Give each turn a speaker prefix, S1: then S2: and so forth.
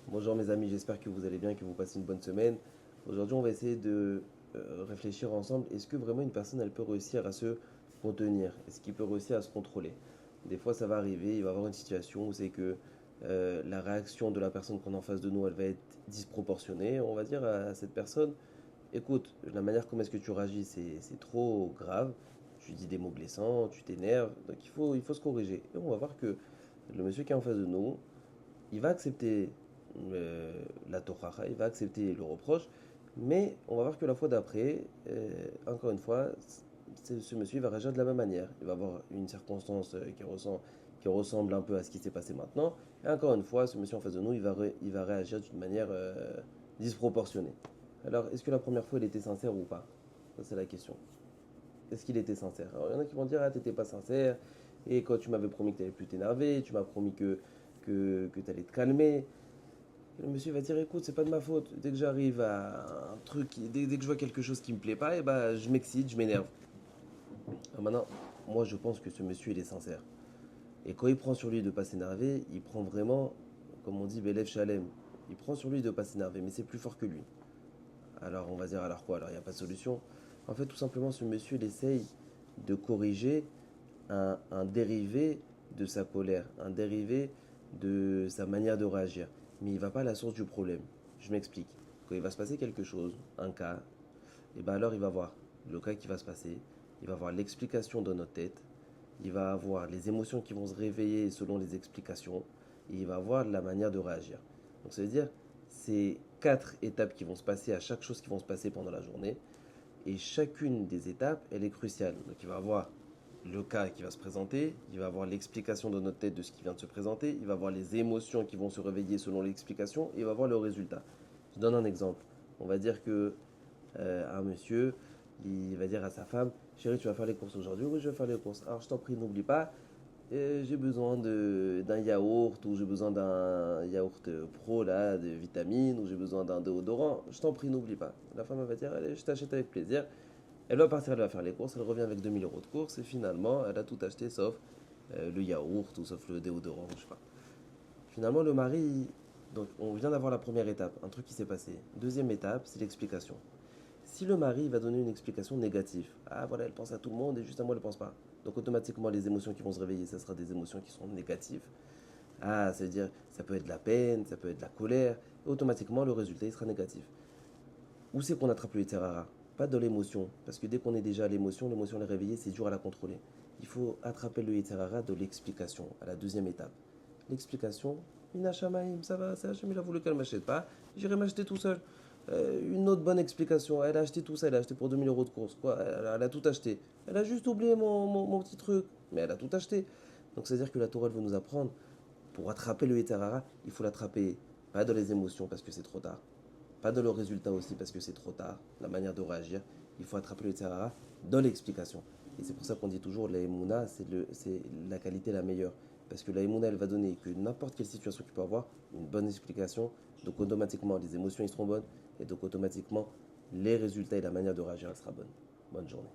S1: Bonjour mes amis, j'espère que vous allez bien, que vous passez une bonne semaine. Aujourd'hui, on va essayer de réfléchir ensemble. Est-ce que vraiment une personne, elle peut réussir à se contenir? Est-ce qu'il peut réussir à se contrôler? Des fois, ça va arriver, il va y avoir une situation où c'est que la réaction de la personne qu'on a en face de nous, elle va être disproportionnée. On va dire à cette personne, écoute, la manière comment est-ce que tu réagis, c'est trop grave. Tu dis des mots blessants, tu t'énerves, donc il faut se corriger. Et on va voir que le monsieur qui est en face de nous, il va accepter la Torah, il va accepter le reproche, mais on va voir que la fois d'après, encore une fois, ce monsieur va réagir de la même manière. Il va avoir une circonstance qui ressemble un peu à ce qui s'est passé maintenant, et encore une fois, ce monsieur en face de nous, il va réagir d'une manière disproportionnée. Alors, est-ce que la première fois, il était sincère ou pas? Ça, c'est la question. Est-ce qu'il était sincère? Alors, il y en a qui vont dire, ah, t'étais pas sincère, et quand tu m'avais promis que tu n'allais plus t'énerver, tu m'as promis que tu allais te calmer. Le monsieur va dire, écoute, c'est pas de ma faute. Dès que j'arrive à un truc, dès que je vois quelque chose qui me plaît pas, et ben, je m'excite, je m'énerve. Alors maintenant, moi je pense que ce monsieur il est sincère. Et quand il prend sur lui de pas s'énerver, il prend vraiment, comme on dit, Belev Shalem. Il prend sur lui de pas s'énerver, mais c'est plus fort que lui. Alors on va dire, alors quoi? Alors il n'y a pas de solution. En fait, tout simplement, ce monsieur il essaye de corriger un dérivé de sa colère, un dérivé de sa manière de réagir. Mais il ne va pas à la source du problème. Je m'explique. Quand il va se passer quelque chose, un cas, et ben alors il va voir le cas qui va se passer, il va voir l'explication dans notre tête, il va avoir les émotions qui vont se réveiller selon les explications, et il va avoir la manière de réagir. Donc ça veut dire, c'est quatre étapes qui vont se passer à chaque chose qui vont se passer pendant la journée, et chacune des étapes, elle est cruciale. Donc il va avoir le cas qui va se présenter, il va avoir l'explication dans notre tête de ce qui vient de se présenter, il va avoir les émotions qui vont se réveiller selon l'explication, et il va avoir le résultat. Je donne un exemple. On va dire que un monsieur, il va dire à sa femme, chérie, tu vas faire les courses aujourd'hui? Oui, je vais faire les courses. Alors je t'en prie, n'oublie pas, j'ai besoin d'un yaourt, ou j'ai besoin d'un yaourt pro, là, de vitamines, ou j'ai besoin d'un déodorant. Je t'en prie, n'oublie pas. La femme elle va dire, allez, je t'achète avec plaisir. Elle va partir, elle va faire les courses, elle revient avec 2 000 € de courses, et finalement, elle a tout acheté sauf le yaourt, ou sauf le déodorant, je sais pas. Finalement, le mari, donc on vient d'avoir la première étape, un truc qui s'est passé. Deuxième étape, c'est l'explication. Si le mari va donner une explication négative, ah voilà, elle pense à tout le monde et juste à moi, elle ne pense pas. Donc automatiquement, les émotions qui vont se réveiller, ça sera des émotions qui seront négatives. Ah, ça veut dire, ça peut être de la peine, ça peut être de la colère, et automatiquement, le résultat, il sera négatif. Où c'est qu'on attrape le Yitzhara? Pas de l'émotion, parce que dès qu'on est déjà à l'émotion, l'émotion est réveillée, c'est dur à la contrôler. Il faut attraper le Yitzhara de l'explication, à la deuxième étape. L'explication, Minashamaim, ça va, ça, Hachem, il a voulu qu'elle ne m'achète pas, j'irai m'acheter tout seul. Une autre bonne explication, elle a acheté tout ça, elle a acheté pour 2 000 € de course, quoi, elle a tout acheté. Elle a juste oublié mon petit truc, mais elle a tout acheté. Donc c'est-à-dire que la Torah, elle veut nous apprendre, pour attraper le Yitzhara, il faut l'attraper, pas dans les émotions, parce que c'est trop tard. Pas dans le résultat aussi parce que c'est trop tard, la manière de réagir. Il faut attraper le Tzarara dans l'explication. Et c'est pour ça qu'on dit toujours la Emouna, c'est la qualité la meilleure. Parce que la Emouna, elle va donner que n'importe quelle situation tu peux avoir, une bonne explication. Donc automatiquement, les émotions, ils seront bonnes. Et donc automatiquement, les résultats et la manière de réagir, elle sera bonne. Bonne journée.